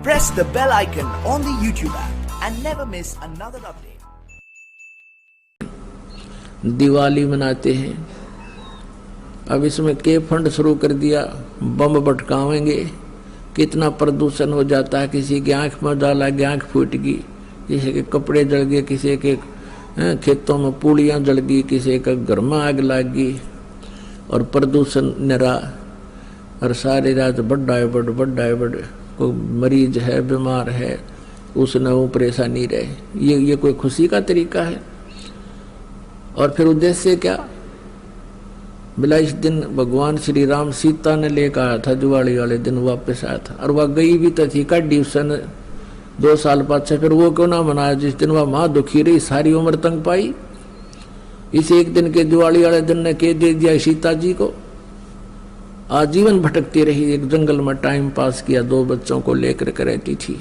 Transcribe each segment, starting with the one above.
Press the bell icon on the YouTube app and never miss another update. Diwali मनाते हैं। अब इसमें के फंड शुरू कर दिया, बम भटकावेंगे, कितना प्रदूषण हो जाता है। किसी की आंख में डाला, आंख फूट गई, किसी के कपड़े जल गए, किसी के खेतों में पूड़ियाँ जल गई, किसी का घर में आग लग गई और प्रदूषण निरा। और सारी रात बड़ा है बड़ कोई मरीज है, बीमार है, उसने वो परेशानी रहे। ये कोई खुशी का तरीका है? और फिर उद्देश्य क्या? बिला इस दिन भगवान श्री राम सीता ने लेकर आया था, दिवाली वाले दिन वापस आया था, और वह गई भी तो थी काटी उसने 2 साल पाछे। फिर वो क्यों ना मनाया जिस दिन वह माँ दुखी रही, सारी उम्र तंग पाई। इस एक दिन के दिवाली वाले दिन ने कह दे दिया सीता जी को, आजीवन भटकती रही, एक जंगल में टाइम पास किया, 2 बच्चों को लेकर के रहती थी।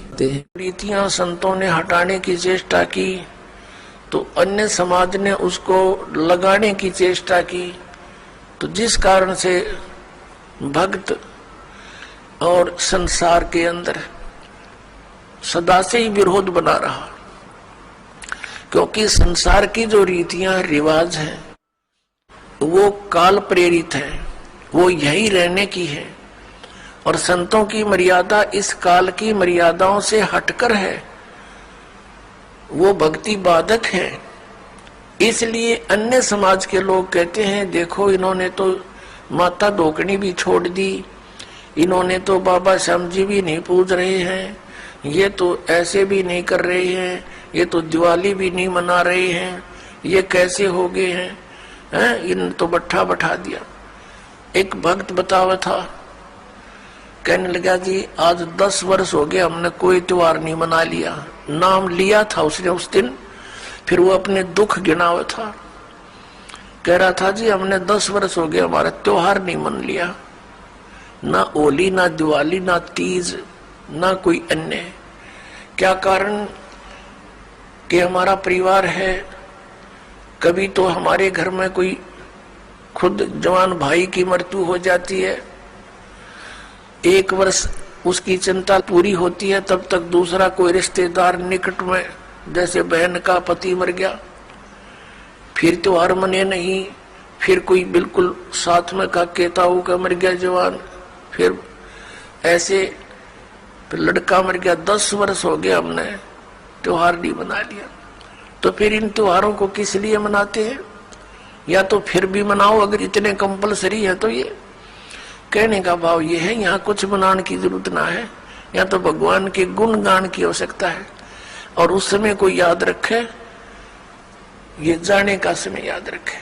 रीतियां संतों ने हटाने की चेष्टा की तो अन्य समाज ने उसको लगाने की चेष्टा की, तो जिस कारण से भक्त और संसार के अंदर सदा से ही विरोध बना रहा। क्योंकि संसार की जो रीतियां रिवाज हैं वो काल प्रेरित है, वो यही रहने की है, और संतों की मर्यादा इस काल की मर्यादाओं से हटकर है, वो भक्ति बाधक है। इसलिए अन्य समाज के लोग कहते हैं देखो इन्होंने तो माता ढोकनी भी छोड़ दी, इन्होंने तो बाबा श्याम जी भी नहीं पूज रहे हैं, ये तो ऐसे भी नहीं कर रहे हैं, ये तो दिवाली भी नहीं मना रहे हैं, ये कैसे हो गए हैं, इन तो बट्ठा बैठा दिया। एक भक्त बतावा था, कहने लगा जी आज 10 वर्ष हो गए हमने कोई त्योहार नहीं मना लिया। नाम लिया था उसने उस दिन, फिर वो अपने दुख गिनावा था। कह रहा था जी हमने 10 वर्ष हो गए हमारा त्योहार नहीं मन लिया, ना होली, ना दिवाली, ना तीज, ना कोई अन्य। क्या कारण? कि हमारा परिवार है, कभी तो हमारे घर में कोई खुद जवान भाई की मृत्यु हो जाती है, 1 वर्ष उसकी चिंता पूरी होती है, तब तक दूसरा कोई रिश्तेदार निकट में, जैसे बहन का पति मर गया, फिर त्योहार मने नहीं, फिर कोई बिल्कुल साथ में का केताऊ का मर गया जवान, फिर ऐसे फिर लड़का मर गया। 10 वर्ष हो गया हमने त्योहार नहीं मना लिया। तो फिर इन त्योहारों को किस लिए मनाते हैं? या तो फिर भी मनाओ अगर इतने कंपलसरी है तो। ये कहने का भाव ये है, यहाँ कुछ मनाने की जरूरत ना है, या तो भगवान के गुण गान की आवश्यकता है, और उस समय को याद रखे, ये जाने का समय याद रखे।